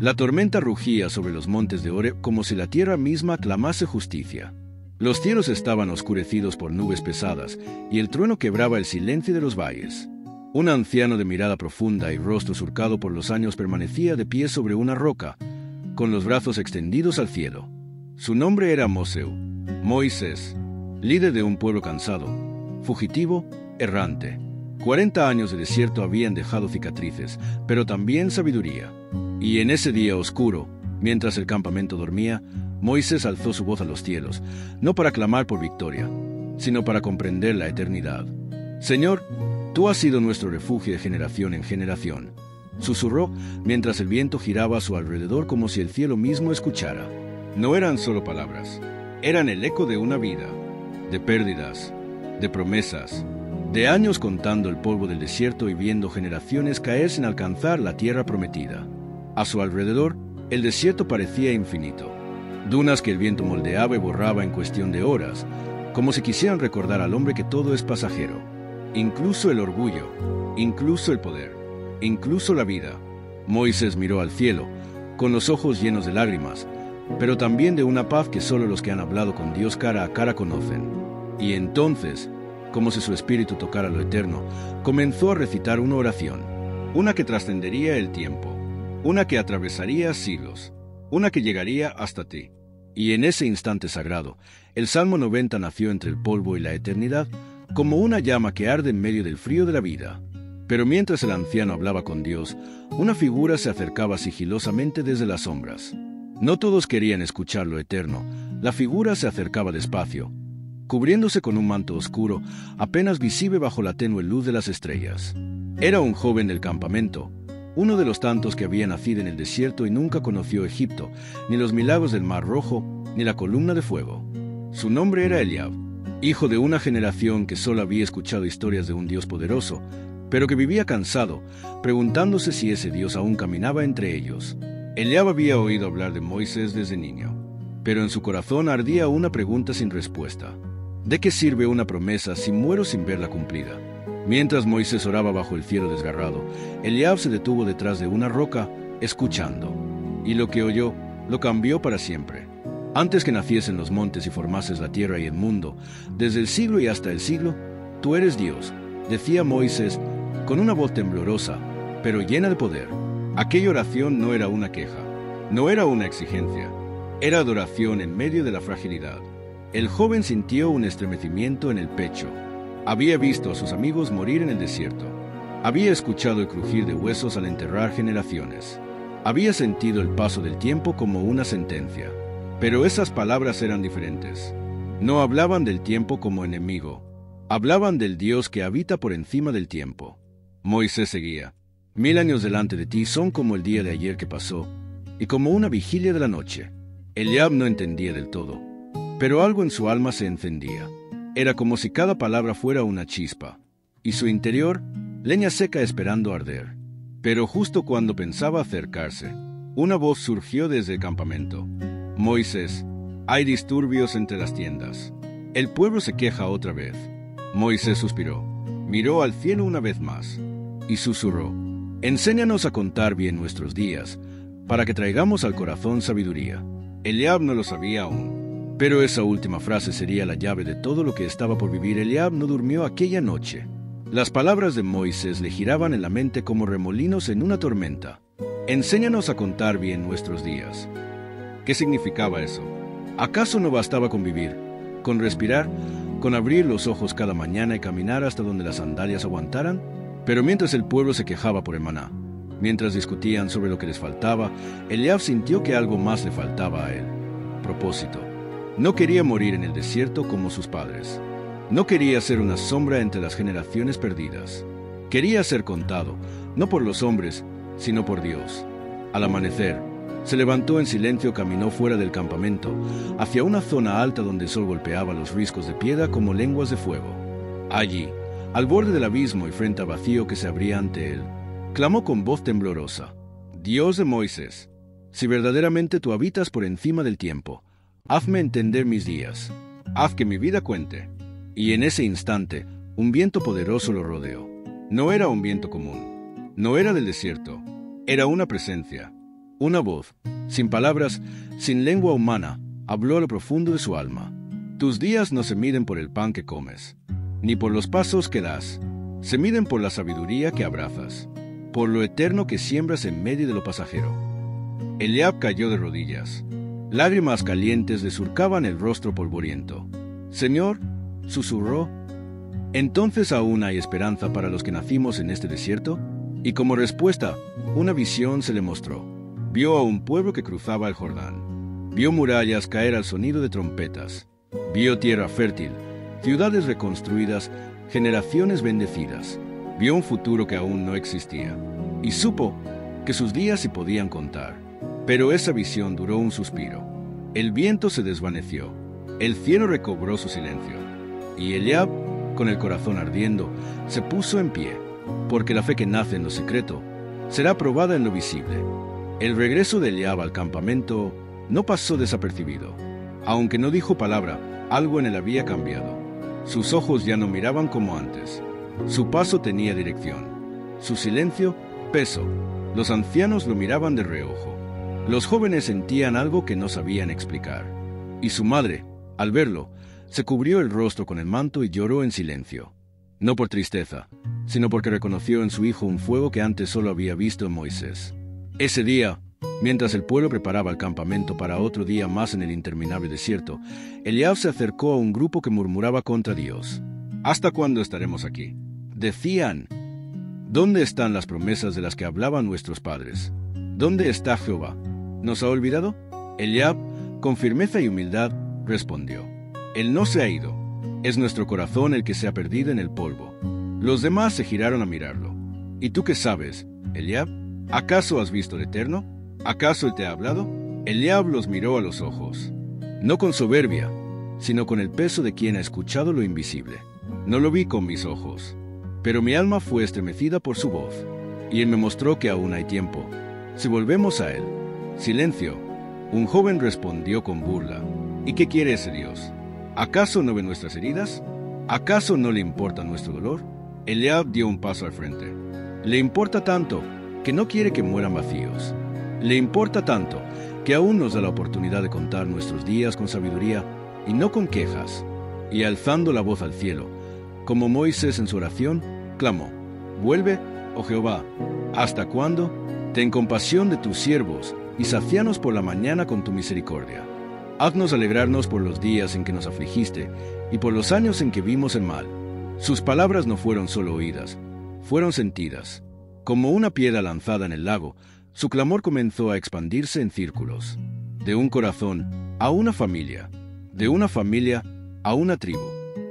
La tormenta rugía sobre los montes de Oreb como si la tierra misma clamase justicia. Los cielos estaban oscurecidos por nubes pesadas, y el trueno quebraba el silencio de los valles. Un anciano de mirada profunda y rostro surcado por los años permanecía de pie sobre una roca, con los brazos extendidos al cielo. Su nombre era Moisés, líder de un pueblo cansado, fugitivo, errante. 40 años de desierto habían dejado cicatrices, pero también sabiduría. Y en ese día oscuro, mientras el campamento dormía, Moisés alzó su voz a los cielos, no para clamar por victoria, sino para comprender la eternidad. Señor, tú has sido nuestro refugio de generación en generación. Susurró mientras el viento giraba a su alrededor como si el cielo mismo escuchara. No eran solo palabras, eran el eco de una vida, de pérdidas, de promesas, de años contando el polvo del desierto y viendo generaciones caer sin alcanzar la tierra prometida. A su alrededor, el desierto parecía infinito. Dunas que el viento moldeaba y borraba en cuestión de horas, como si quisieran recordar al hombre que todo es pasajero. Incluso el orgullo, incluso el poder, incluso la vida. Moisés miró al cielo, con los ojos llenos de lágrimas, pero también de una paz que solo los que han hablado con Dios cara a cara conocen. Y entonces, como si su espíritu tocara lo eterno, comenzó a recitar una oración, una que trascendería el tiempo, una que atravesaría siglos, una que llegaría hasta ti. Y en ese instante sagrado, el Salmo 90 nació entre el polvo y la eternidad, como una llama que arde en medio del frío de la vida. Pero mientras el anciano hablaba con Dios, una figura se acercaba sigilosamente desde las sombras. No todos querían escuchar lo eterno. La figura se acercaba despacio, cubriéndose con un manto oscuro, apenas visible bajo la tenue luz de las estrellas. Era un joven del campamento, uno de los tantos que había nacido en el desierto y nunca conoció Egipto, ni los milagros del Mar Rojo, ni la columna de fuego. Su nombre era Eliab, hijo de una generación que solo había escuchado historias de un Dios poderoso, pero que vivía cansado, preguntándose si ese Dios aún caminaba entre ellos. Eliab había oído hablar de Moisés desde niño, pero en su corazón ardía una pregunta sin respuesta. ¿De qué sirve una promesa si muero sin verla cumplida? Mientras Moisés oraba bajo el cielo desgarrado, Eliab se detuvo detrás de una roca, escuchando. Y lo que oyó, lo cambió para siempre. Antes que naciesen los montes y formases la tierra y el mundo, desde el siglo y hasta el siglo, tú eres Dios, decía Moisés, con una voz temblorosa, pero llena de poder. Aquella oración no era una queja, no era una exigencia, era adoración en medio de la fragilidad. El joven sintió un estremecimiento en el pecho. Había visto a sus amigos morir en el desierto. Había escuchado el crujir de huesos al enterrar generaciones. Había sentido el paso del tiempo como una sentencia. Pero esas palabras eran diferentes. No hablaban del tiempo como enemigo. Hablaban del Dios que habita por encima del tiempo. Moisés seguía. 1000 años delante de ti son como el día de ayer que pasó, y como una vigilia de la noche. Eliab no entendía del todo, pero algo en su alma se encendía. Era como si cada palabra fuera una chispa, y su interior, leña seca esperando arder. Pero justo cuando pensaba acercarse, una voz surgió desde el campamento. Moisés, hay disturbios entre las tiendas. El pueblo se queja otra vez. Moisés suspiró, miró al cielo una vez más, y susurró, enséñanos a contar bien nuestros días, para que traigamos al corazón sabiduría. Eliab no lo sabía aún, pero esa última frase sería la llave de todo lo que estaba por vivir. Eliab no durmió aquella noche. Las palabras de Moisés le giraban en la mente como remolinos en una tormenta. Enséñanos a contar bien nuestros días. ¿Qué significaba eso? ¿Acaso no bastaba con vivir, con respirar, con abrir los ojos cada mañana y caminar hasta donde las sandalias aguantaran? Pero mientras el pueblo se quejaba por el maná, mientras discutían sobre lo que les faltaba, Eliab sintió que algo más le faltaba a él. Propósito. No quería morir en el desierto como sus padres. No quería ser una sombra entre las generaciones perdidas. Quería ser contado, no por los hombres, sino por Dios. Al amanecer, se levantó en silencio, caminó fuera del campamento, hacia una zona alta donde el sol golpeaba los riscos de piedra como lenguas de fuego. Allí, al borde del abismo y frente al vacío que se abría ante él, clamó con voz temblorosa, Dios de Moisés, si verdaderamente tú habitas por encima del tiempo, hazme entender mis días, haz que mi vida cuente. Y en ese instante, un viento poderoso lo rodeó. No era un viento común, no era del desierto, era una presencia. Una voz, sin palabras, sin lengua humana, habló a lo profundo de su alma. Tus días no se miden por el pan que comes, ni por los pasos que das. Se miden por la sabiduría que abrazas, por lo eterno que siembras en medio de lo pasajero. Eliab cayó de rodillas. Lágrimas calientes le surcaban el rostro polvoriento. Señor, susurró, ¿entonces aún hay esperanza para los que nacimos en este desierto? Y como respuesta, una visión se le mostró. Vio a un pueblo que cruzaba el Jordán. Vio murallas caer al sonido de trompetas. Vio tierra fértil, ciudades reconstruidas, generaciones bendecidas. Vio un futuro que aún no existía. Y supo que sus días se podían contar. Pero esa visión duró un suspiro. El viento se desvaneció. El cielo recobró su silencio. Y Eliab, con el corazón ardiendo, se puso en pie, porque la fe que nace en lo secreto será probada en lo visible. El regreso de Eliab al campamento no pasó desapercibido. Aunque no dijo palabra, algo en él había cambiado. Sus ojos ya no miraban como antes. Su paso tenía dirección. Su silencio, peso. Los ancianos lo miraban de reojo. Los jóvenes sentían algo que no sabían explicar. Y su madre, al verlo, se cubrió el rostro con el manto y lloró en silencio. No por tristeza, sino porque reconoció en su hijo un fuego que antes solo había visto en Moisés. Ese día, mientras el pueblo preparaba el campamento para otro día más en el interminable desierto, Eliab se acercó a un grupo que murmuraba contra Dios. ¿Hasta cuándo estaremos aquí? Decían, ¿dónde están las promesas de las que hablaban nuestros padres? ¿Dónde está Jehová? ¿Nos ha olvidado? Eliab, con firmeza y humildad, respondió, Él no se ha ido. Es nuestro corazón el que se ha perdido en el polvo. Los demás se giraron a mirarlo. ¿Y tú qué sabes, Eliab? ¿Acaso has visto al Eterno? ¿Acaso Él te ha hablado? Eliab los miró a los ojos, no con soberbia, sino con el peso de quien ha escuchado lo invisible. No lo vi con mis ojos, pero mi alma fue estremecida por su voz, y Él me mostró que aún hay tiempo. Si volvemos a Él. Silencio. Un joven respondió con burla. ¿Y qué quiere ese Dios? ¿Acaso no ve nuestras heridas? ¿Acaso no le importa nuestro dolor? Eliab dio un paso al frente. Le importa tanto que no quiere que mueran vacíos. Le importa tanto que aún nos da la oportunidad de contar nuestros días con sabiduría y no con quejas. Y alzando la voz al cielo, como Moisés en su oración, clamó, «Vuelve, oh Jehová, ¿hasta cuándo? Ten compasión de tus siervos y sacíanos por la mañana con tu misericordia. Haznos alegrarnos por los días en que nos afligiste y por los años en que vimos el mal». Sus palabras no fueron solo oídas, fueron sentidas. Como una piedra lanzada en el lago, su clamor comenzó a expandirse en círculos. De un corazón a una familia, de una familia a una tribu,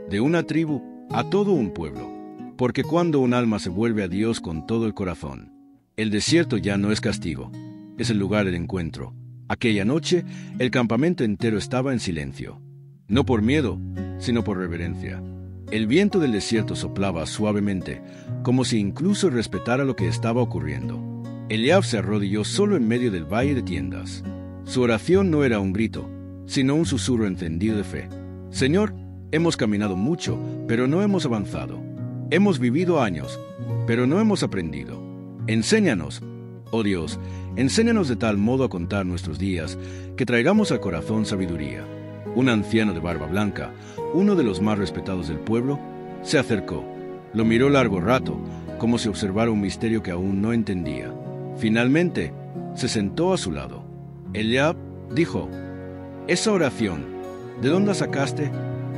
de una tribu a todo un pueblo. Porque cuando un alma se vuelve a Dios con todo el corazón, el desierto ya no es castigo, es el lugar del encuentro. Aquella noche, el campamento entero estaba en silencio. No por miedo, sino por reverencia. El viento del desierto soplaba suavemente, como si incluso respetara lo que estaba ocurriendo. Eliab se arrodilló solo en medio del valle de tiendas. Su oración no era un grito, sino un susurro encendido de fe. Señor, hemos caminado mucho, pero no hemos avanzado. Hemos vivido años, pero no hemos aprendido. Enséñanos, oh Dios, enséñanos de tal modo a contar nuestros días, que traigamos al corazón sabiduría. Un anciano de barba blanca, uno de los más respetados del pueblo, se acercó. Lo miró largo rato, como si observara un misterio que aún no entendía. Finalmente, se sentó a su lado. Eliab dijo, «Esa oración, ¿de dónde la sacaste?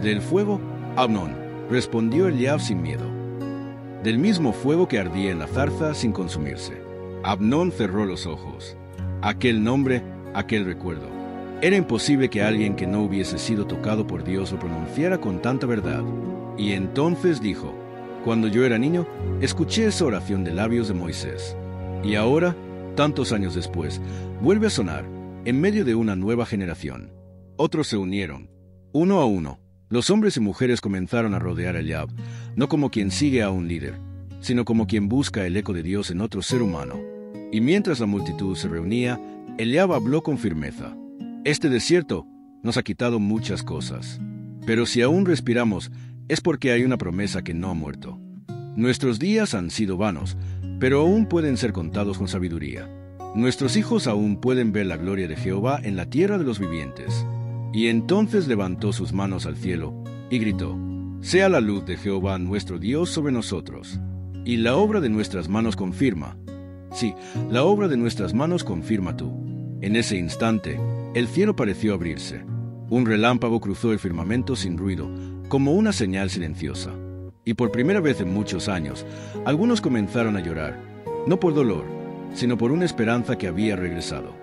¿Del fuego?» «Abnón», respondió Eliab sin miedo. «Del mismo fuego que ardía en la zarza sin consumirse». Abnón cerró los ojos. Aquel nombre, aquel recuerdo. Era imposible que alguien que no hubiese sido tocado por Dios lo pronunciara con tanta verdad. Y entonces dijo, «Cuando yo era niño, escuché esa oración de labios de Moisés. Y ahora, tantos años después, vuelve a sonar, en medio de una nueva generación». Otros se unieron, uno a uno. Los hombres y mujeres comenzaron a rodear a Eliab, no como quien sigue a un líder, sino como quien busca el eco de Dios en otro ser humano. Y mientras la multitud se reunía, Eliab habló con firmeza. «Este desierto nos ha quitado muchas cosas, pero si aún respiramos, es porque hay una promesa que no ha muerto. Nuestros días han sido vanos, pero aún pueden ser contados con sabiduría. nuestros hijos aún pueden ver la gloria de Jehová en la tierra de los vivientes. Y entonces levantó sus manos al cielo y gritó: Sea la luz de Jehová nuestro Dios sobre nosotros, y la obra de nuestras manos confirma. Sí, la obra de nuestras manos confirma tú. En ese instante, el cielo pareció abrirse. Un relámpago cruzó el firmamento sin ruido, como una señal silenciosa. Y por primera vez en muchos años, algunos comenzaron a llorar, no por dolor, sino por una esperanza que había regresado.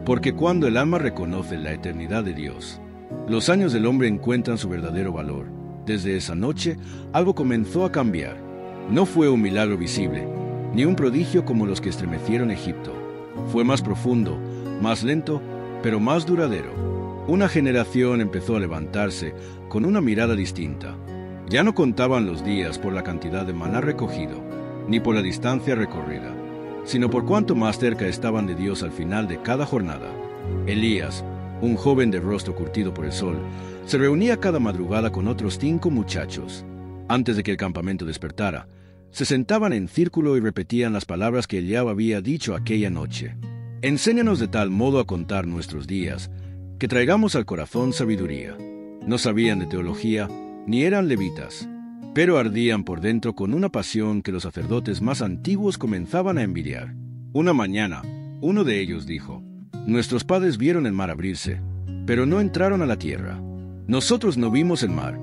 Porque cuando el alma reconoce la eternidad de Dios, los años del hombre encuentran su verdadero valor. Desde esa noche, algo comenzó a cambiar. No fue un milagro visible, ni un prodigio como los que estremecieron Egipto. Fue más profundo, más lento, pero más duradero. Una generación empezó a levantarse con una mirada distinta. Ya no contaban los días por la cantidad de maná recogido, ni por la distancia recorrida, sino por cuánto más cerca estaban de Dios al final de cada jornada. Elías, un joven de rostro curtido por el sol, se reunía cada madrugada con otros 5 muchachos. Antes de que el campamento despertara, se sentaban en círculo y repetían las palabras que Eliab había dicho aquella noche. Enséñanos de tal modo a contar nuestros días, que traigamos al corazón sabiduría. No sabían de teología, ni eran levitas, pero ardían por dentro con una pasión que los sacerdotes más antiguos comenzaban a envidiar. Una mañana, uno de ellos dijo: Nuestros padres vieron el mar abrirse, pero no entraron a la tierra. Nosotros no vimos el mar,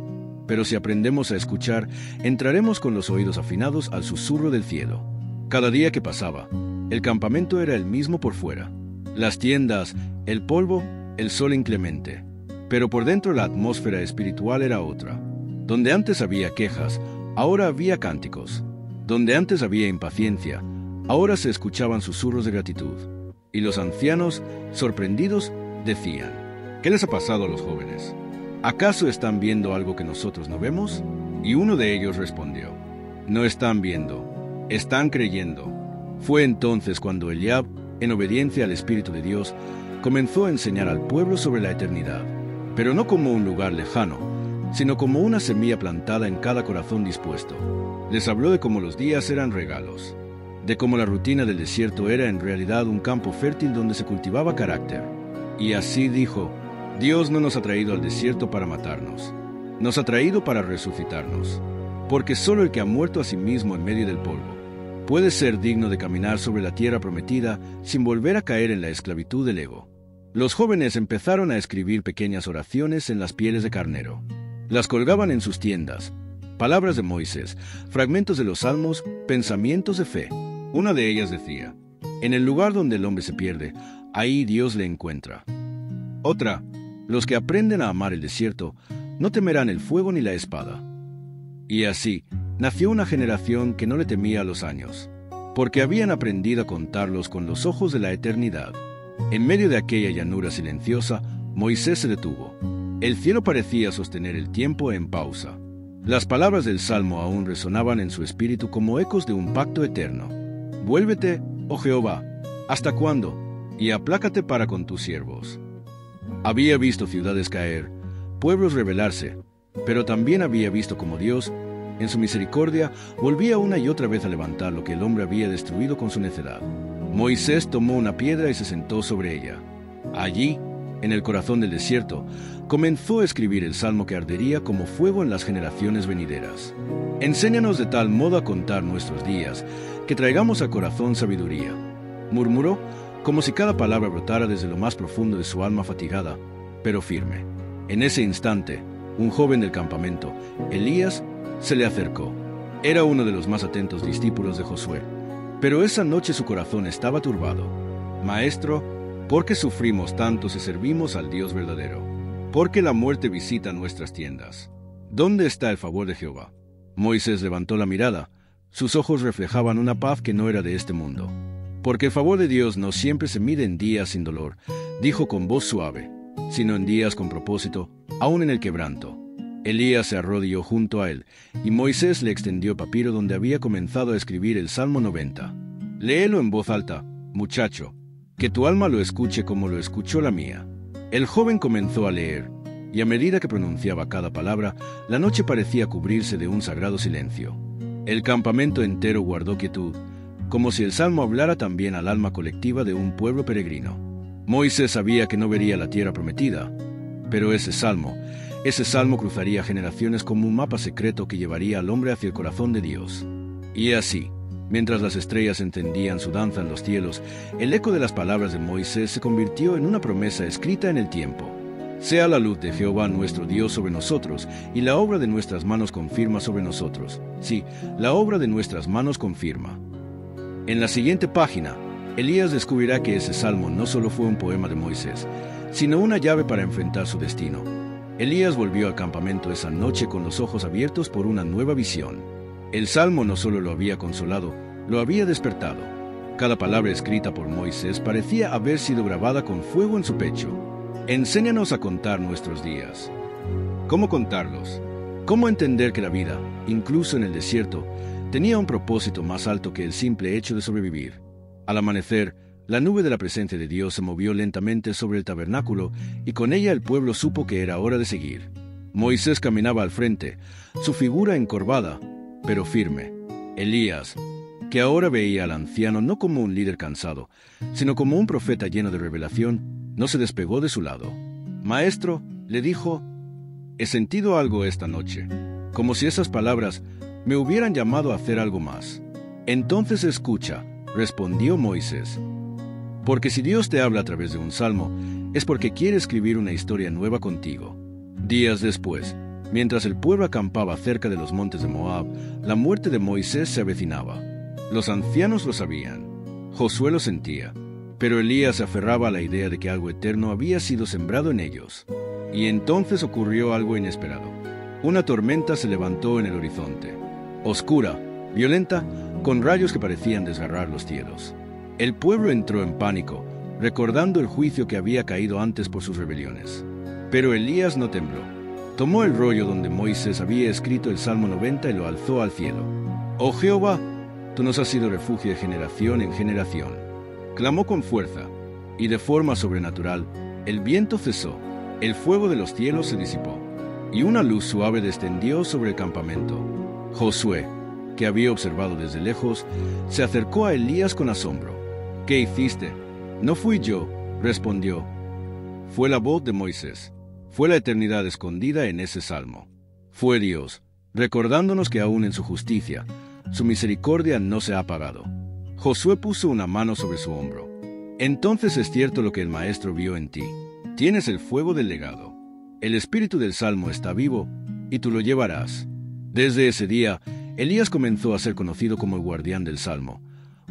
pero si aprendemos a escuchar, entraremos con los oídos afinados al susurro del cielo. Cada día que pasaba, el campamento era el mismo por fuera. Las tiendas, el polvo, el sol inclemente. Pero por dentro la atmósfera espiritual era otra. Donde antes había quejas, ahora había cánticos. Donde antes había impaciencia, ahora se escuchaban susurros de gratitud. Y los ancianos, sorprendidos, decían: ¿Qué les ha pasado a los jóvenes? ¿Acaso están viendo algo que nosotros no vemos? Y uno de ellos respondió: No están viendo, están creyendo. Fue entonces cuando Eliab, en obediencia al Espíritu de Dios, comenzó a enseñar al pueblo sobre la eternidad, pero no como un lugar lejano, sino como una semilla plantada en cada corazón dispuesto. Les habló de cómo los días eran regalos, de cómo la rutina del desierto era en realidad un campo fértil donde se cultivaba carácter. Y así dijo: Dios no nos ha traído al desierto para matarnos, nos ha traído para resucitarnos, porque solo el que ha muerto a sí mismo en medio del polvo puede ser digno de caminar sobre la tierra prometida sin volver a caer en la esclavitud del ego. Los jóvenes empezaron a escribir pequeñas oraciones en las pieles de carnero. Las colgaban en sus tiendas, palabras de Moisés, fragmentos de los salmos, pensamientos de fe. Una de ellas decía: En el lugar donde el hombre se pierde, ahí Dios le encuentra. Otra: Los que aprenden a amar el desierto no temerán el fuego ni la espada. Y así nació una generación que no le temía a los años, porque habían aprendido a contarlos con los ojos de la eternidad. En medio de aquella llanura silenciosa, Moisés se detuvo. El cielo parecía sostener el tiempo en pausa. Las palabras del Salmo aún resonaban en su espíritu como ecos de un pacto eterno. Vuélvete, oh Jehová, ¿hasta cuándo? Y aplácate para con tus siervos. Había visto ciudades caer, pueblos rebelarse, pero también había visto como Dios, en su misericordia, volvía una y otra vez a levantar lo que el hombre había destruido con su necedad. Moisés tomó una piedra y se sentó sobre ella. Allí, en el corazón del desierto, comenzó a escribir el salmo que ardería como fuego en las generaciones venideras. Enséñanos de tal modo a contar nuestros días, que traigamos al corazón sabiduría. Murmuró, como si cada palabra brotara desde lo más profundo de su alma fatigada, pero firme. En ese instante, un joven del campamento, Elías, se le acercó. Era uno de los más atentos discípulos de Josué, pero esa noche su corazón estaba turbado. Maestro, ¿por qué sufrimos tanto si servimos al Dios verdadero? ¿Por qué la muerte visita nuestras tiendas? ¿Dónde está el favor de Jehová? Moisés levantó la mirada. Sus ojos reflejaban una paz que no era de este mundo. Porque el favor de Dios no siempre se mide en días sin dolor, dijo con voz suave, sino en días con propósito, aún en el quebranto. Elías se arrodilló junto a él, y Moisés le extendió el papiro donde había comenzado a escribir el Salmo 90. Léelo en voz alta, muchacho, que tu alma lo escuche como lo escuchó la mía. El joven comenzó a leer, y a medida que pronunciaba cada palabra, la noche parecía cubrirse de un sagrado silencio. El campamento entero guardó quietud, como si el salmo hablara también al alma colectiva de un pueblo peregrino. Moisés sabía que no vería la tierra prometida, pero ese salmo cruzaría generaciones como un mapa secreto que llevaría al hombre hacia el corazón de Dios. Y así, mientras las estrellas encendían su danza en los cielos, el eco de las palabras de Moisés se convirtió en una promesa escrita en el tiempo. Sea la luz de Jehová nuestro Dios sobre nosotros, y la obra de nuestras manos confirma sobre nosotros. Sí, la obra de nuestras manos confirma. En la siguiente página, Elías descubrirá que ese salmo no solo fue un poema de Moisés, sino una llave para enfrentar su destino. Elías volvió al campamento esa noche con los ojos abiertos por una nueva visión. El salmo no solo lo había consolado, lo había despertado. Cada palabra escrita por Moisés parecía haber sido grabada con fuego en su pecho. Enséñanos a contar nuestros días. ¿Cómo contarlos? ¿Cómo entender que la vida, incluso en el desierto, tenía un propósito más alto que el simple hecho de sobrevivir? Al amanecer, la nube de la presencia de Dios se movió lentamente sobre el tabernáculo y con ella el pueblo supo que era hora de seguir. Moisés caminaba al frente, su figura encorvada, pero firme. Elías, que ahora veía al anciano no como un líder cansado, sino como un profeta lleno de revelación, no se despegó de su lado. «Maestro», le dijo, «he sentido algo esta noche, como si esas palabras me hubieran llamado a hacer algo más». «Entonces escucha», respondió Moisés. Porque si Dios te habla a través de un salmo, es porque quiere escribir una historia nueva contigo. Días después, mientras el pueblo acampaba cerca de los montes de Moab, la muerte de Moisés se avecinaba. Los ancianos lo sabían. Josué lo sentía. Pero Elías se aferraba a la idea de que algo eterno había sido sembrado en ellos. Y entonces ocurrió algo inesperado. Una tormenta se levantó en el horizonte. Oscura, violenta, con rayos que parecían desgarrar los cielos. El pueblo entró en pánico, recordando el juicio que había caído antes por sus rebeliones. Pero Elías no tembló. Tomó el rollo donde Moisés había escrito el Salmo 90 y lo alzó al cielo. «Oh Jehová, tú nos has sido refugio de generación en generación». Clamó con fuerza, y de forma sobrenatural, el viento cesó, el fuego de los cielos se disipó, y una luz suave descendió sobre el campamento. Josué, que había observado desde lejos, se acercó a Elías con asombro. «¿Qué hiciste?» «No fui yo», respondió. Fue la voz de Moisés. Fue la eternidad escondida en ese salmo. Fue Dios, recordándonos que aún en su justicia, su misericordia no se ha apagado. Josué puso una mano sobre su hombro. «Entonces es cierto lo que el Maestro vio en ti. Tienes el fuego del legado. El espíritu del salmo está vivo, y tú lo llevarás». Desde ese día, Elías comenzó a ser conocido como el guardián del salmo.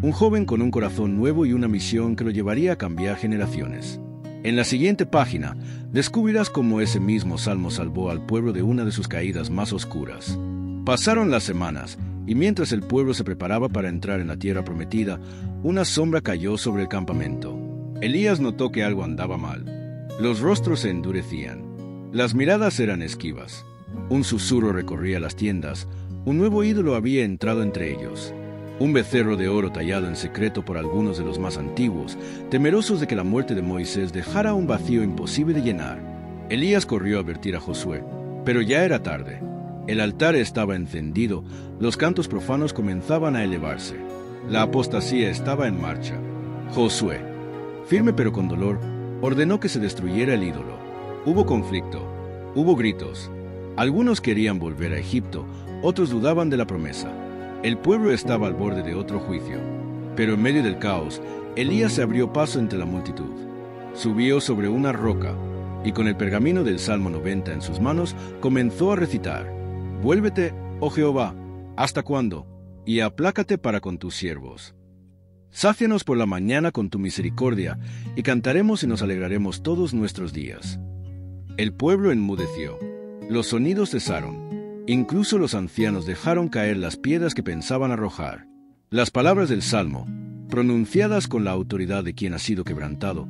Un joven con un corazón nuevo y una misión que lo llevaría a cambiar generaciones. En la siguiente página, descubrirás cómo ese mismo salmo salvó al pueblo de una de sus caídas más oscuras. Pasaron las semanas, y mientras el pueblo se preparaba para entrar en la tierra prometida, una sombra cayó sobre el campamento. Elías notó que algo andaba mal. Los rostros se endurecían. Las miradas eran esquivas. Un susurro recorría las tiendas. Un nuevo ídolo había entrado entre ellos. Un becerro de oro tallado en secreto por algunos de los más antiguos, temerosos de que la muerte de Moisés dejara un vacío imposible de llenar. Elías corrió a advertir a Josué, pero ya era tarde. El altar estaba encendido, los cantos profanos comenzaban a elevarse. La apostasía estaba en marcha. Josué, firme pero con dolor, ordenó que se destruyera el ídolo. Hubo conflicto, hubo gritos. Algunos querían volver a Egipto, otros dudaban de la promesa. El pueblo estaba al borde de otro juicio. Pero en medio del caos, Elías se abrió paso entre la multitud. Subió sobre una roca, y con el pergamino del Salmo 90 en sus manos, comenzó a recitar: «Vuélvete, oh Jehová, ¿hasta cuándo? Y aplácate para con tus siervos. Sácianos por la mañana con tu misericordia, y cantaremos y nos alegraremos todos nuestros días». El pueblo enmudeció. Los sonidos cesaron. Incluso los ancianos dejaron caer las piedras que pensaban arrojar. Las palabras del Salmo, pronunciadas con la autoridad de quien ha sido quebrantado,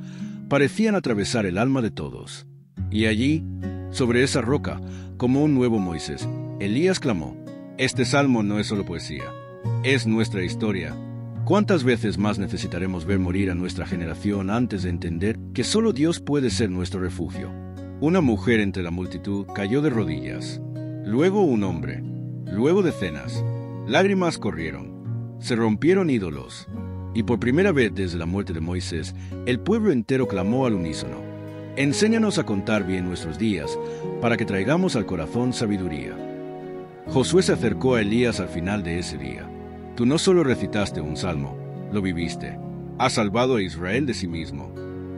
parecían atravesar el alma de todos. Y allí, sobre esa roca, como un nuevo Moisés, Elías clamó: «Este Salmo no es solo poesía, es nuestra historia». ¿Cuántas veces más necesitaremos ver morir a nuestra generación antes de entender que solo Dios puede ser nuestro refugio? Una mujer entre la multitud cayó de rodillas. Luego un hombre, luego decenas. Lágrimas corrieron. Se rompieron ídolos. Y por primera vez desde la muerte de Moisés, el pueblo entero clamó al unísono: enséñanos a contar bien nuestros días, para que traigamos al corazón sabiduría. Josué se acercó a Elías al final de ese día. Tú no solo recitaste un salmo, lo viviste. Has salvado a Israel de sí mismo.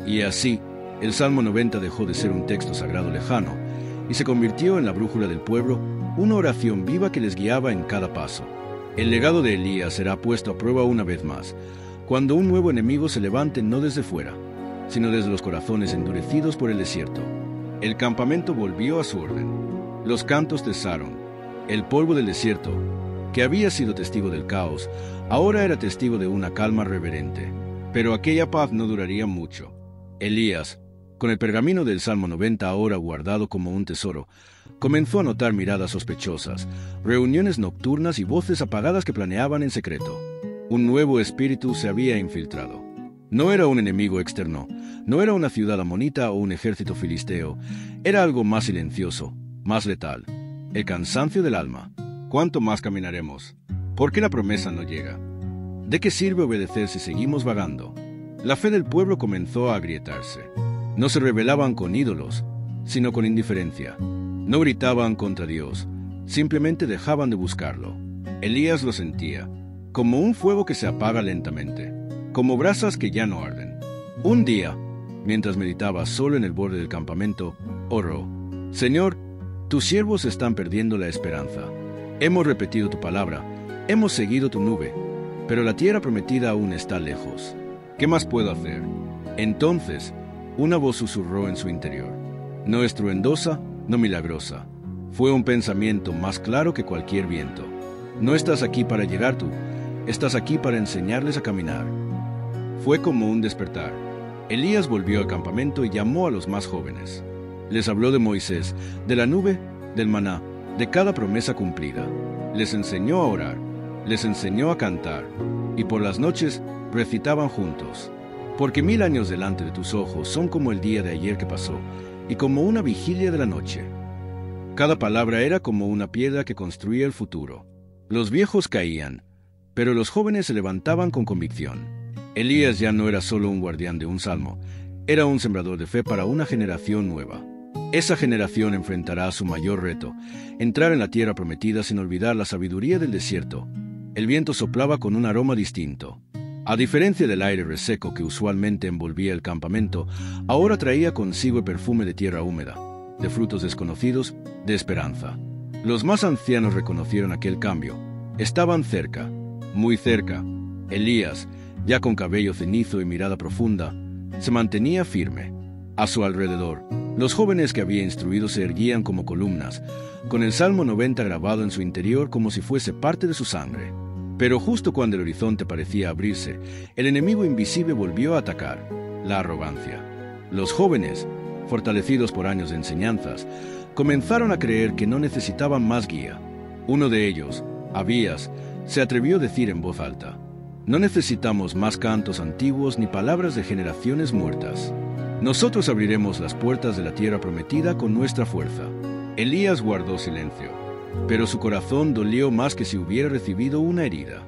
Y así, el Salmo 90 dejó de ser un texto sagrado lejano y se convirtió en la brújula del pueblo, una oración viva que les guiaba en cada paso. El legado de Elías será puesto a prueba una vez más, cuando un nuevo enemigo se levante no desde fuera, sino desde los corazones endurecidos por el desierto. El campamento volvió a su orden. Los cantos cesaron. El polvo del desierto, que había sido testigo del caos, ahora era testigo de una calma reverente. Pero aquella paz no duraría mucho. Elías, con el pergamino del Salmo 90 ahora guardado como un tesoro, comenzó a notar miradas sospechosas, reuniones nocturnas y voces apagadas que planeaban en secreto. Un nuevo espíritu se había infiltrado. No era un enemigo externo, no era una ciudad amonita o un ejército filisteo, era algo más silencioso, más letal. El cansancio del alma. ¿Cuánto más caminaremos? ¿Por qué la promesa no llega? ¿De qué sirve obedecer si seguimos vagando? La fe del pueblo comenzó a agrietarse. No se rebelaban con ídolos, sino con indiferencia. No gritaban contra Dios, simplemente dejaban de buscarlo. Elías lo sentía, como un fuego que se apaga lentamente, como brasas que ya no arden. Un día, mientras meditaba solo en el borde del campamento, oró: Señor, tus siervos están perdiendo la esperanza. Hemos repetido tu palabra, hemos seguido tu nube, pero la tierra prometida aún está lejos. ¿Qué más puedo hacer? Entonces, una voz susurró en su interior. No estruendosa, no milagrosa. Fue un pensamiento más claro que cualquier viento. No estás aquí para llegar tú, estás aquí para enseñarles a caminar. Fue como un despertar. Elías volvió al campamento y llamó a los más jóvenes. Les habló de Moisés, de la nube, del maná, de cada promesa cumplida. Les enseñó a orar, les enseñó a cantar, y por las noches recitaban juntos. Porque 1000 años delante de tus ojos son como el día de ayer que pasó, y como una vigilia de la noche. Cada palabra era como una piedra que construía el futuro. Los viejos caían, pero los jóvenes se levantaban con convicción. Elías ya no era solo un guardián de un salmo, era un sembrador de fe para una generación nueva. Esa generación enfrentará su mayor reto: entrar en la tierra prometida sin olvidar la sabiduría del desierto. El viento soplaba con un aroma distinto. A diferencia del aire reseco que usualmente envolvía el campamento, ahora traía consigo el perfume de tierra húmeda, de frutos desconocidos, de esperanza. Los más ancianos reconocieron aquel cambio. Estaban cerca, muy cerca. Elías, ya con cabello cenizo y mirada profunda, se mantenía firme. A su alrededor, los jóvenes que había instruido se erguían como columnas, con el Salmo 90 grabado en su interior como si fuese parte de su sangre. Pero justo cuando el horizonte parecía abrirse, el enemigo invisible volvió a atacar: la arrogancia. Los jóvenes, fortalecidos por años de enseñanzas, comenzaron a creer que no necesitaban más guía. Uno de ellos, Abías, se atrevió a decir en voz alta: no necesitamos más cantos antiguos ni palabras de generaciones muertas. Nosotros abriremos las puertas de la tierra prometida con nuestra fuerza. Elías guardó silencio, pero su corazón dolió más que si hubiera recibido una herida.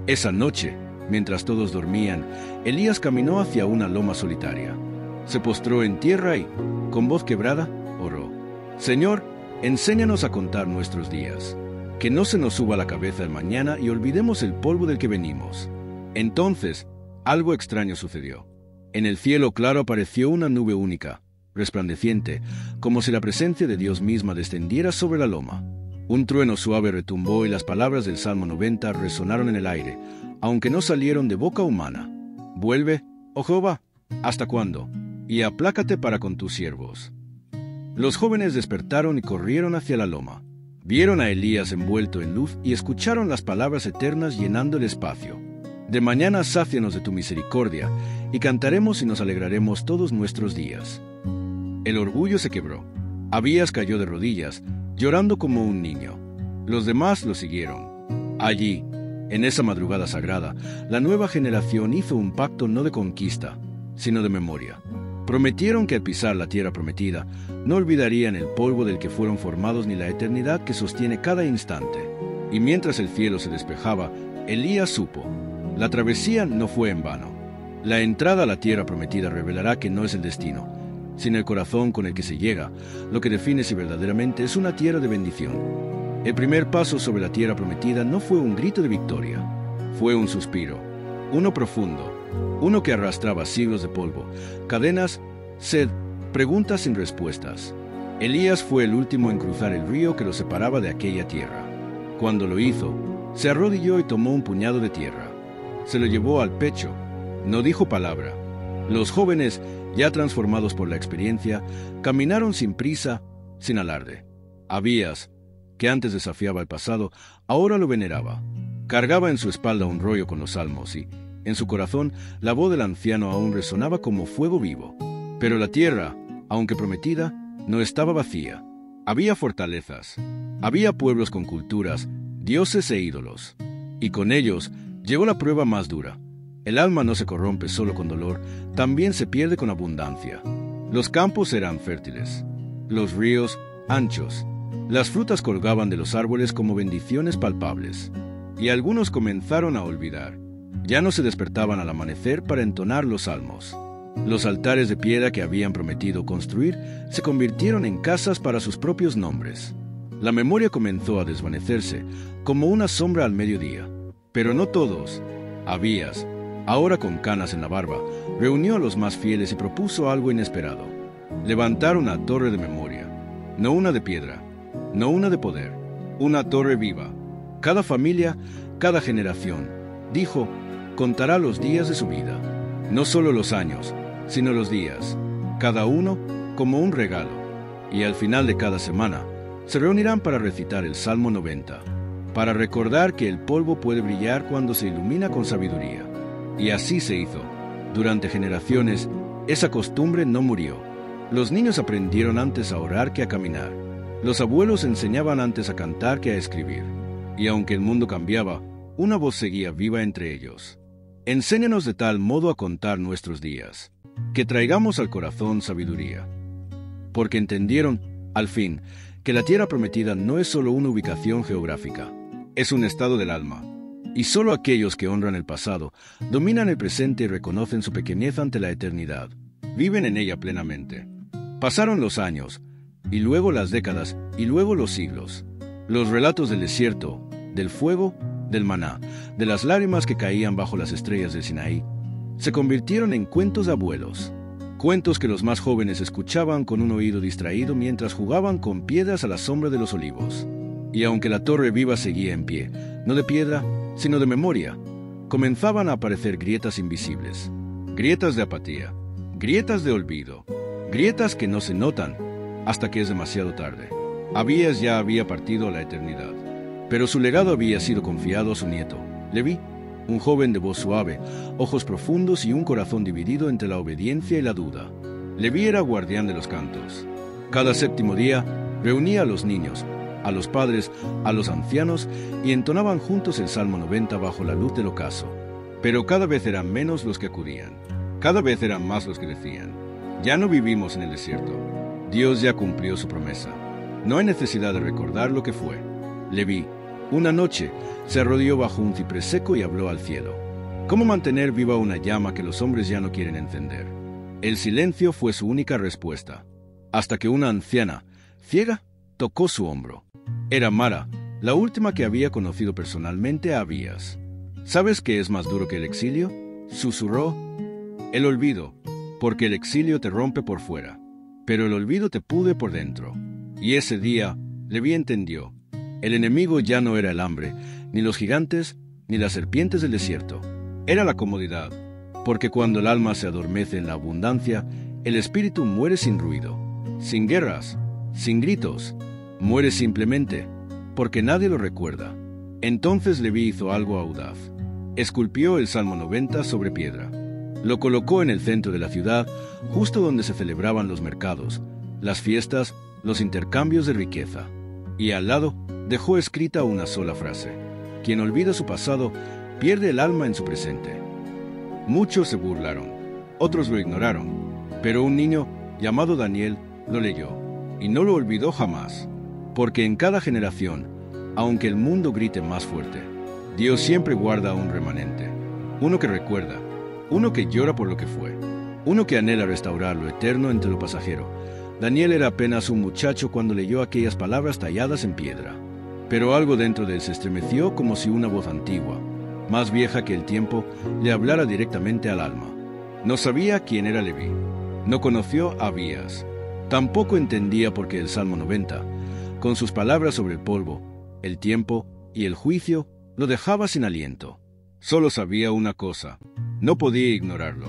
Esa noche, mientras todos dormían, Elías caminó hacia una loma solitaria. Se postró en tierra y, con voz quebrada, oró: Señor, enséñanos a contar nuestros días, que no se nos suba la cabeza el mañana y olvidemos el polvo del que venimos. Entonces, algo extraño sucedió. En el cielo claro apareció una nube única, resplandeciente, como si la presencia de Dios misma descendiera sobre la loma. Un trueno suave retumbó y las palabras del Salmo 90 resonaron en el aire, aunque no salieron de boca humana. Vuelve, oh Jehová, ¿hasta cuándo? Y aplácate para con tus siervos. Los jóvenes despertaron y corrieron hacia la loma. Vieron a Elías envuelto en luz y escucharon las palabras eternas llenando el espacio. De mañana sácianos de tu misericordia, y cantaremos y nos alegraremos todos nuestros días. El orgullo se quebró. Abías cayó de rodillas, llorando como un niño. Los demás lo siguieron. Allí, en esa madrugada sagrada, la nueva generación hizo un pacto no de conquista, sino de memoria. Prometieron que al pisar la tierra prometida, no olvidarían el polvo del que fueron formados ni la eternidad que sostiene cada instante. Y mientras el cielo se despejaba, Elías supo. La travesía no fue en vano. La entrada a la tierra prometida revelará que no es el destino, sino el corazón con el que se llega, lo que define si verdaderamente es una tierra de bendición. El primer paso sobre la tierra prometida no fue un grito de victoria, fue un suspiro, uno profundo, uno que arrastraba siglos de polvo, cadenas, sed, preguntas sin respuestas. Elías fue el último en cruzar el río que lo separaba de aquella tierra. Cuando lo hizo, se arrodilló y tomó un puñado de tierra. Se lo llevó al pecho. No dijo palabra. Los jóvenes, ya transformados por la experiencia, caminaron sin prisa, sin alarde. Abías, que antes desafiaba el pasado, ahora lo veneraba. Cargaba en su espalda un rollo con los salmos y, en su corazón, la voz del anciano aún resonaba como fuego vivo. Pero la tierra, aunque prometida, no estaba vacía. Había fortalezas, había pueblos con culturas, dioses e ídolos. Y con ellos llegó la prueba más dura. El alma no se corrompe solo con dolor, también se pierde con abundancia. Los campos eran fértiles, los ríos anchos, las frutas colgaban de los árboles como bendiciones palpables. Y algunos comenzaron a olvidar. Ya no se despertaban al amanecer para entonar los salmos. Los altares de piedra que habían prometido construir se convirtieron en casas para sus propios nombres. La memoria comenzó a desvanecerse como una sombra al mediodía. Pero no todos. Abías, ahora con canas en la barba, reunió a los más fieles y propuso algo inesperado: levantar una torre de memoria, no una de piedra, no una de poder, una torre viva. Cada familia, cada generación, dijo, contará los días de su vida, no solo los años, sino los días, cada uno como un regalo. Y al final de cada semana, se reunirán para recitar el Salmo 90, para recordar que el polvo puede brillar cuando se ilumina con sabiduría. Y así se hizo. Durante generaciones, esa costumbre no murió. Los niños aprendieron antes a orar que a caminar. Los abuelos enseñaban antes a cantar que a escribir. Y aunque el mundo cambiaba, una voz seguía viva entre ellos. Enséñanos de tal modo a contar nuestros días, que traigamos al corazón sabiduría. Porque entendieron, al fin, que la tierra prometida no es solo una ubicación geográfica, es un estado del alma. Y solo aquellos que honran el pasado, dominan el presente y reconocen su pequeñez ante la eternidad, viven en ella plenamente. Pasaron los años, y luego las décadas, y luego los siglos. Los relatos del desierto, del fuego, del maná, de las lágrimas que caían bajo las estrellas del Sinaí, se convirtieron en cuentos de abuelos. Cuentos que los más jóvenes escuchaban con un oído distraído mientras jugaban con piedras a la sombra de los olivos. Y aunque la torre viva seguía en pie, no de piedra, sino de memoria, comenzaban a aparecer grietas invisibles, grietas de apatía, grietas de olvido, grietas que no se notan hasta que es demasiado tarde. Abías ya había partido a la eternidad, pero su legado había sido confiado a su nieto, Leví, un joven de voz suave, ojos profundos y un corazón dividido entre la obediencia y la duda. Leví era guardián de los cantos. Cada séptimo día reunía a los niños, a los padres, a los ancianos, y entonaban juntos el Salmo 90 bajo la luz del ocaso. Pero cada vez eran menos los que acudían. Cada vez eran más los que decían: ya no vivimos en el desierto. Dios ya cumplió su promesa. No hay necesidad de recordar lo que fue. Leví, una noche, se arrodilló bajo un ciprés seco y habló al cielo. ¿Cómo mantener viva una llama que los hombres ya no quieren encender? El silencio fue su única respuesta, hasta que una anciana, ciega, tocó su hombro. Era Mara, la última que había conocido personalmente a Abías. ¿Sabes qué es más duro que el exilio?, susurró. El olvido, porque el exilio te rompe por fuera, pero el olvido te pude por dentro. Y ese día, Leví entendió. El enemigo ya no era el hambre, ni los gigantes, ni las serpientes del desierto. Era la comodidad, porque cuando el alma se adormece en la abundancia, el espíritu muere sin ruido, sin guerras, sin gritos. Muere simplemente, porque nadie lo recuerda. Entonces Leví hizo algo audaz. Esculpió el Salmo 90 sobre piedra. Lo colocó en el centro de la ciudad, justo donde se celebraban los mercados, las fiestas, los intercambios de riqueza. Y al lado dejó escrita una sola frase: quien olvida su pasado, pierde el alma en su presente. Muchos se burlaron, otros lo ignoraron, pero un niño llamado Daniel lo leyó, y no lo olvidó jamás. Porque en cada generación, aunque el mundo grite más fuerte, Dios siempre guarda a un remanente, uno que recuerda, uno que llora por lo que fue, uno que anhela restaurar lo eterno entre lo pasajero. Daniel era apenas un muchacho cuando leyó aquellas palabras talladas en piedra. Pero algo dentro de él se estremeció como si una voz antigua, más vieja que el tiempo, le hablara directamente al alma. No sabía quién era Leví, no conoció a Abías, tampoco entendía por qué el Salmo 90, con sus palabras sobre el polvo, el tiempo y el juicio, lo dejaba sin aliento. Solo sabía una cosa, no podía ignorarlo.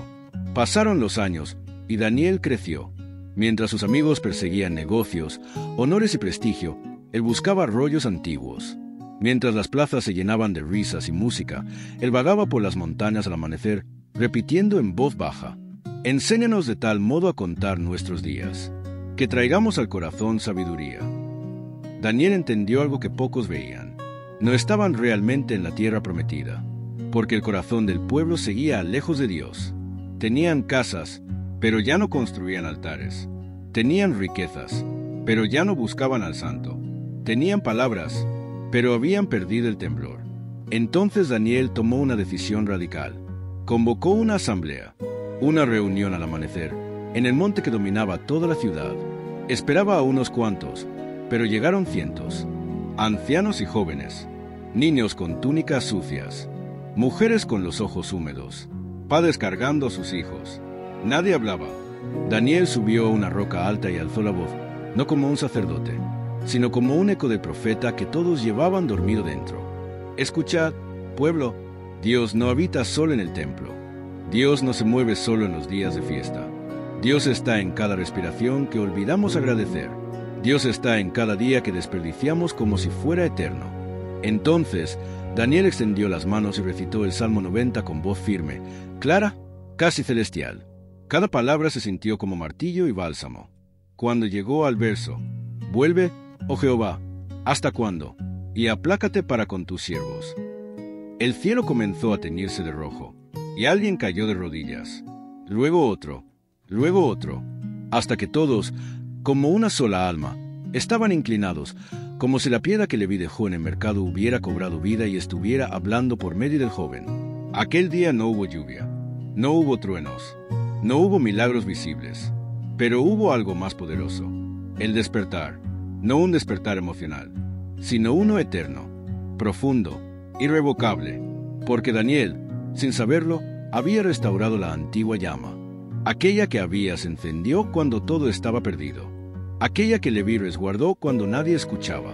Pasaron los años y Daniel creció. Mientras sus amigos perseguían negocios, honores y prestigio, él buscaba rollos antiguos. Mientras las plazas se llenaban de risas y música, él vagaba por las montañas al amanecer, repitiendo en voz baja: enséñanos de tal modo a contar nuestros días, que traigamos al corazón sabiduría. Daniel entendió algo que pocos veían. No estaban realmente en la tierra prometida, porque el corazón del pueblo seguía lejos de Dios. Tenían casas, pero ya no construían altares. Tenían riquezas, pero ya no buscaban al santo. Tenían palabras, pero habían perdido el temblor. Entonces Daniel tomó una decisión radical. Convocó una asamblea, una reunión al amanecer, en el monte que dominaba toda la ciudad. Esperaba a unos cuantos, pero llegaron cientos. Ancianos y jóvenes, niños con túnicas sucias, mujeres con los ojos húmedos, padres cargando a sus hijos. Nadie hablaba. Daniel subió a una roca alta y alzó la voz, no como un sacerdote, sino como un eco del profeta que todos llevaban dormido dentro. Escuchad, pueblo, Dios no habita solo en el templo. Dios no se mueve solo en los días de fiesta. Dios está en cada respiración que olvidamos agradecer. Dios está en cada día que desperdiciamos como si fuera eterno. Entonces, Daniel extendió las manos y recitó el Salmo 90 con voz firme, clara, casi celestial. Cada palabra se sintió como martillo y bálsamo. Cuando llegó al verso, vuelve, oh Jehová, ¿hasta cuándo? Y aplácate para con tus siervos. El cielo comenzó a teñirse de rojo, y alguien cayó de rodillas. Luego otro, hasta que todos, como una sola alma, estaban inclinados, como si la piedra que Leví dejó en el mercado hubiera cobrado vida y estuviera hablando por medio del joven. Aquel día no hubo lluvia, no hubo truenos, no hubo milagros visibles, pero hubo algo más poderoso, el despertar, no un despertar emocional, sino uno eterno, profundo, irrevocable, porque Daniel, sin saberlo, había restaurado la antigua llama, aquella que Abías encendió cuando todo estaba perdido, aquella que Leví resguardó cuando nadie escuchaba,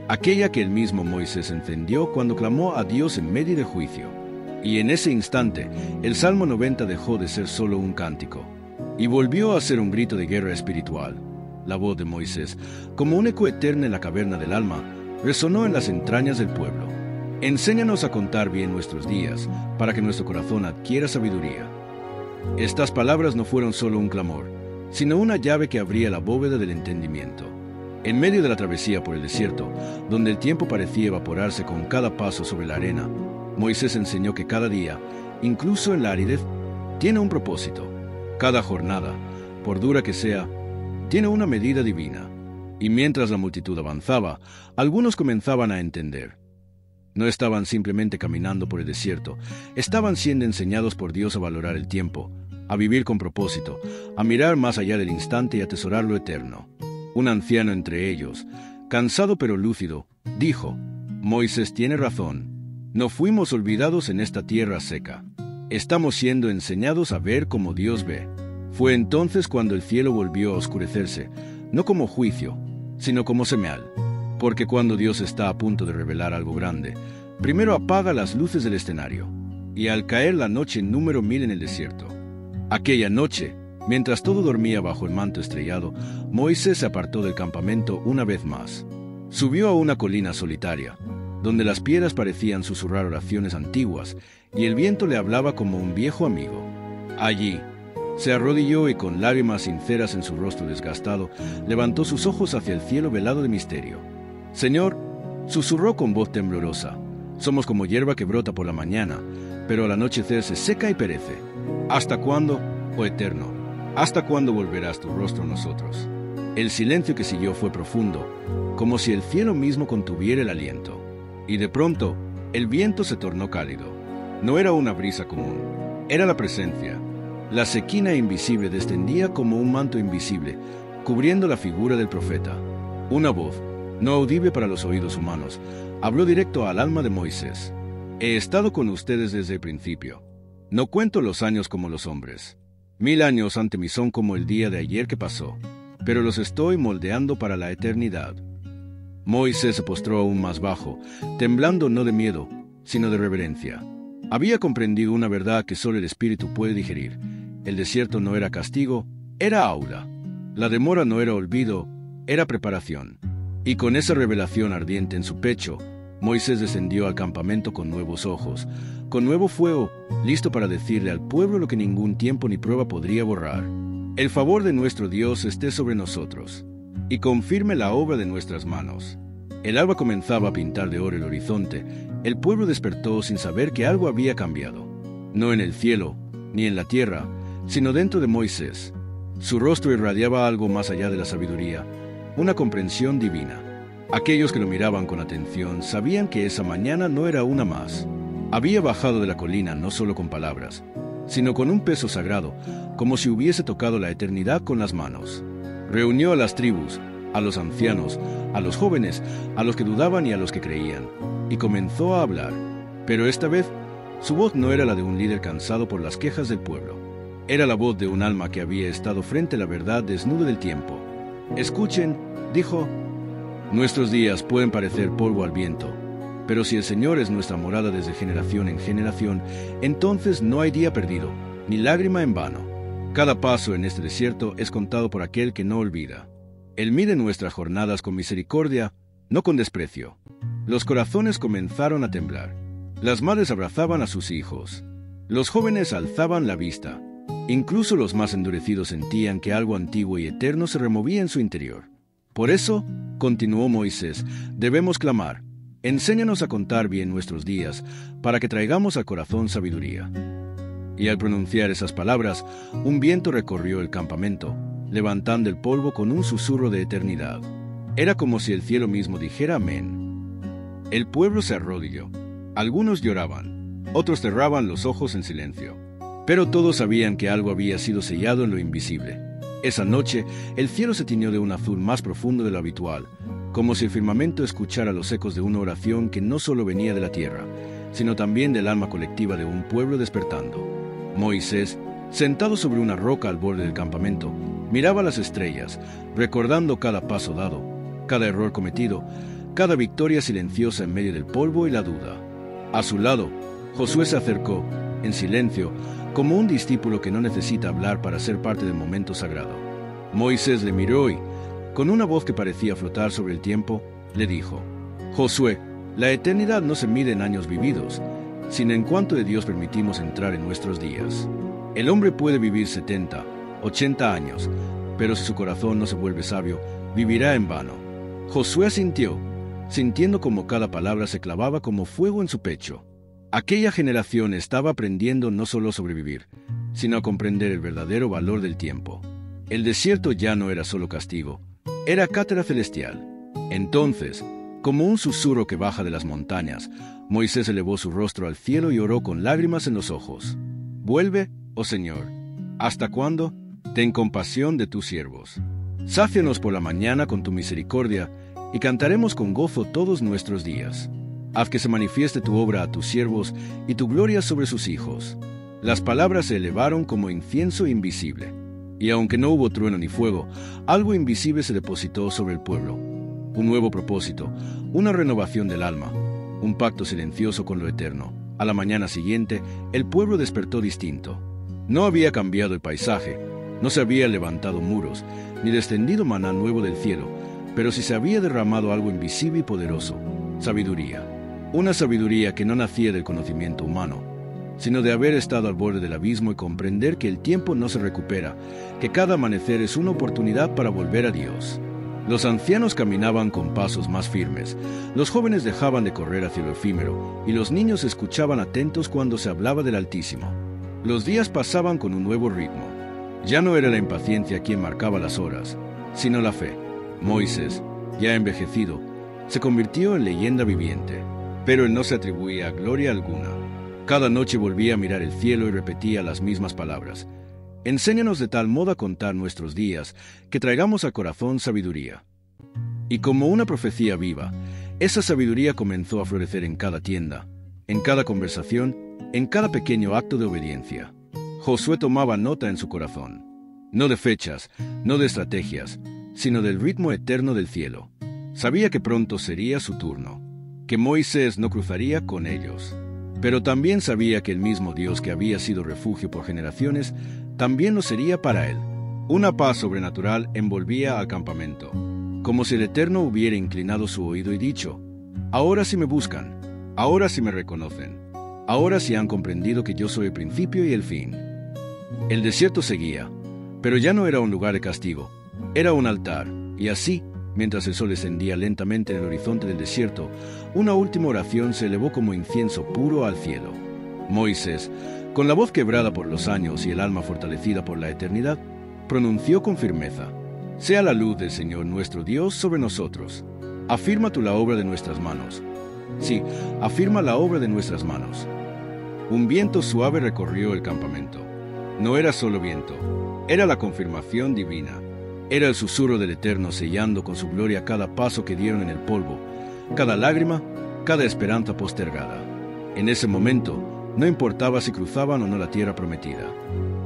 aquella que el mismo Moisés encendió cuando clamó a Dios en medio del juicio. Y en ese instante, el Salmo 90 dejó de ser solo un cántico, y volvió a ser un grito de guerra espiritual. La voz de Moisés, como un eco eterno en la caverna del alma, resonó en las entrañas del pueblo. Enséñanos a contar bien nuestros días, para que nuestro corazón adquiera sabiduría. Estas palabras no fueron solo un clamor, sino una llave que abría la bóveda del entendimiento. En medio de la travesía por el desierto, donde el tiempo parecía evaporarse con cada paso sobre la arena, Moisés enseñó que cada día, incluso en la aridez, tiene un propósito. Cada jornada, por dura que sea, tiene una medida divina. Y mientras la multitud avanzaba, algunos comenzaban a entender. No estaban simplemente caminando por el desierto, estaban siendo enseñados por Dios a valorar el tiempo, a vivir con propósito, a mirar más allá del instante y a atesorar lo eterno. Un anciano entre ellos, cansado pero lúcido, dijo: Moisés tiene razón. No fuimos olvidados en esta tierra seca. Estamos siendo enseñados a ver como Dios ve. Fue entonces cuando el cielo volvió a oscurecerse, no como juicio, sino como señal. Porque cuando Dios está a punto de revelar algo grande, primero apaga las luces del escenario, y al caer la noche número 1000 en el desierto. Aquella noche, mientras todo dormía bajo el manto estrellado, Moisés se apartó del campamento una vez más. Subió a una colina solitaria, donde las piedras parecían susurrar oraciones antiguas, y el viento le hablaba como un viejo amigo. Allí, se arrodilló y con lágrimas sinceras en su rostro desgastado, levantó sus ojos hacia el cielo velado de misterio. Señor, susurró con voz temblorosa, somos como hierba que brota por la mañana, pero al anochecer se seca y perece. ¿Hasta cuándo, oh Eterno? ¿Hasta cuándo volverás tu rostro a nosotros? El silencio que siguió fue profundo, como si el cielo mismo contuviera el aliento. Y de pronto, El viento se tornó cálido. No era una brisa común, era la presencia. La sequina invisible descendía como un manto invisible, cubriendo la figura del profeta. Una voz, no audible para los oídos humanos, habló directo al alma de Moisés. He estado con ustedes desde el principio. No cuento los años como los hombres. 1000 años ante mí son como el día de ayer que pasó, pero los estoy moldeando para la eternidad. Moisés se postró aún más bajo, temblando no de miedo, sino de reverencia. Había comprendido una verdad que solo el espíritu puede digerir. El desierto no era castigo, era aula. La demora no era olvido, era preparación. Y con esa revelación ardiente en su pecho, Moisés descendió al campamento con nuevos ojos, con nuevo fuego, listo para decirle al pueblo lo que ningún tiempo ni prueba podría borrar. El favor de nuestro Dios esté sobre nosotros, y confirme la obra de nuestras manos. El alba comenzaba a pintar de oro el horizonte. El pueblo despertó sin saber que algo había cambiado. No en el cielo, ni en la tierra, sino dentro de Moisés. Su rostro irradiaba algo más allá de la sabiduría, una comprensión divina. Aquellos que lo miraban con atención sabían que esa mañana no era una más. Había bajado de la colina no solo con palabras, sino con un peso sagrado, como si hubiese tocado la eternidad con las manos. Reunió a las tribus, a los ancianos, a los jóvenes, a los que dudaban y a los que creían, y comenzó a hablar. Pero esta vez, su voz no era la de un líder cansado por las quejas del pueblo. Era la voz de un alma que había estado frente a la verdad desnuda del tiempo. Escuchen, dijo, nuestros días pueden parecer polvo al viento, pero si el Señor es nuestra morada desde generación en generación, entonces no hay día perdido, ni lágrima en vano. Cada paso en este desierto es contado por aquel que no olvida. Él mide nuestras jornadas con misericordia, no con desprecio. Los corazones comenzaron a temblar. Las madres abrazaban a sus hijos. Los jóvenes alzaban la vista. Incluso los más endurecidos sentían que algo antiguo y eterno se removía en su interior. Por eso, continuó Moisés, debemos clamar, enséñanos a contar bien nuestros días, para que traigamos al corazón sabiduría. Y al pronunciar esas palabras, un viento recorrió el campamento, levantando el polvo con un susurro de eternidad. Era como si el cielo mismo dijera amén. El pueblo se arrodilló. Algunos lloraban, otros cerraban los ojos en silencio. Pero todos sabían que algo había sido sellado en lo invisible. Esa noche, el cielo se tiñó de un azul más profundo de lo habitual, como si el firmamento escuchara los ecos de una oración que no solo venía de la tierra, sino también del alma colectiva de un pueblo despertando. Moisés, sentado sobre una roca al borde del campamento, miraba las estrellas, recordando cada paso dado, cada error cometido, cada victoria silenciosa en medio del polvo y la duda. A su lado, Josué se acercó, en silencio, como un discípulo que no necesita hablar para ser parte del momento sagrado. Moisés le miró y, con una voz que parecía flotar sobre el tiempo, le dijo, Josué, la eternidad no se mide en años vividos, sino en cuanto de Dios permitimos entrar en nuestros días. El hombre puede vivir 70, 80 años, pero si su corazón no se vuelve sabio, vivirá en vano. Josué asintió, sintiendo como cada palabra se clavaba como fuego en su pecho. Aquella generación estaba aprendiendo no solo a sobrevivir, sino a comprender el verdadero valor del tiempo. El desierto ya no era solo castigo, era cátedra celestial. Entonces, como un susurro que baja de las montañas, Moisés elevó su rostro al cielo y oró con lágrimas en los ojos. Vuelve, oh Señor. ¿Hasta cuándo? Ten compasión de tus siervos. Sácianos por la mañana con tu misericordia, y cantaremos con gozo todos nuestros días. Haz que se manifieste tu obra a tus siervos y tu gloria sobre sus hijos. Las palabras se elevaron como incienso invisible. Y aunque no hubo trueno ni fuego, algo invisible se depositó sobre el pueblo. Un nuevo propósito, una renovación del alma, un pacto silencioso con lo eterno. A la mañana siguiente, el pueblo despertó distinto. No había cambiado el paisaje, no se había levantado muros, ni descendido maná nuevo del cielo, pero sí se había derramado algo invisible y poderoso, sabiduría. Una sabiduría que no nacía del conocimiento humano, sino de haber estado al borde del abismo y comprender que el tiempo no se recupera, que cada amanecer es una oportunidad para volver a Dios. Los ancianos caminaban con pasos más firmes, los jóvenes dejaban de correr hacia lo efímero, y los niños escuchaban atentos cuando se hablaba del Altísimo. Los días pasaban con un nuevo ritmo. Ya no era la impaciencia quien marcaba las horas, sino la fe. Moisés, ya envejecido, se convirtió en leyenda viviente. Pero él no se atribuía gloria alguna. Cada noche volvía a mirar el cielo y repetía las mismas palabras. Enséñanos de tal modo a contar nuestros días, que traigamos al corazón sabiduría. Y como una profecía viva, esa sabiduría comenzó a florecer en cada tienda, en cada conversación, en cada pequeño acto de obediencia. Josué tomaba nota en su corazón, no de fechas, no de estrategias, sino del ritmo eterno del cielo. Sabía que pronto sería su turno, que Moisés no cruzaría con ellos. Pero también sabía que el mismo Dios que había sido refugio por generaciones, también lo sería para él. Una paz sobrenatural envolvía al campamento, como si el Eterno hubiera inclinado su oído y dicho: ahora sí me buscan, ahora sí me reconocen, ahora sí han comprendido que yo soy el principio y el fin. El desierto seguía, pero ya no era un lugar de castigo, era un altar, y así, mientras el sol descendía lentamente en el horizonte del desierto, una última oración se elevó como incienso puro al cielo. Moisés, con la voz quebrada por los años y el alma fortalecida por la eternidad, pronunció con firmeza: sea la luz del Señor nuestro Dios sobre nosotros. Afirma tú la obra de nuestras manos. Sí, afirma la obra de nuestras manos. Un viento suave recorrió el campamento. No era solo viento, era la confirmación divina. Era el susurro del Eterno sellando con su gloria cada paso que dieron en el polvo, cada lágrima, cada esperanza postergada. En ese momento, no importaba si cruzaban o no la tierra prometida.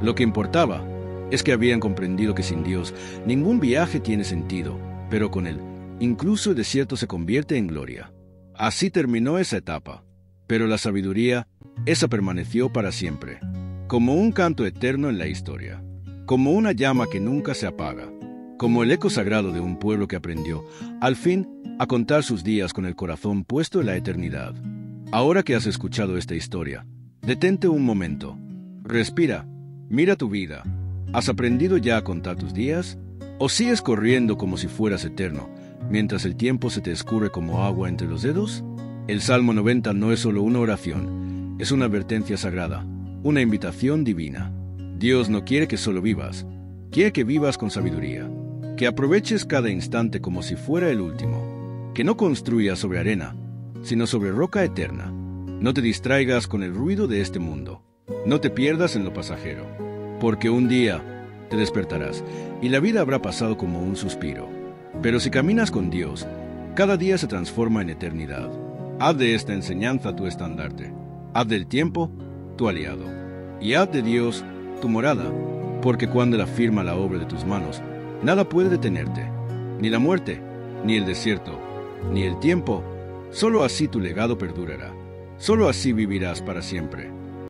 Lo que importaba es que habían comprendido que sin Dios ningún viaje tiene sentido, pero con Él, incluso el desierto se convierte en gloria. Así terminó esa etapa, pero la sabiduría, esa permaneció para siempre, como un canto eterno en la historia, como una llama que nunca se apaga, como el eco sagrado de un pueblo que aprendió, al fin, a contar sus días con el corazón puesto en la eternidad. Ahora que has escuchado esta historia, detente un momento, respira, mira tu vida. ¿Has aprendido ya a contar tus días? ¿O sigues corriendo como si fueras eterno, mientras el tiempo se te escurre como agua entre los dedos? El Salmo 90 no es solo una oración, es una advertencia sagrada, una invitación divina. Dios no quiere que solo vivas, quiere que vivas con sabiduría, que aproveches cada instante como si fuera el último, que no construyas sobre arena, sino sobre roca eterna. No te distraigas con el ruido de este mundo, no te pierdas en lo pasajero, porque un día te despertarás y la vida habrá pasado como un suspiro. Pero si caminas con Dios, cada día se transforma en eternidad. Haz de esta enseñanza tu estandarte, haz del tiempo tu aliado, y haz de Dios tu morada, porque cuando Él afirma la obra de tus manos, nada puede detenerte, ni la muerte, ni el desierto, ni el tiempo. Solo así tu legado perdurará, solo así vivirás para siempre.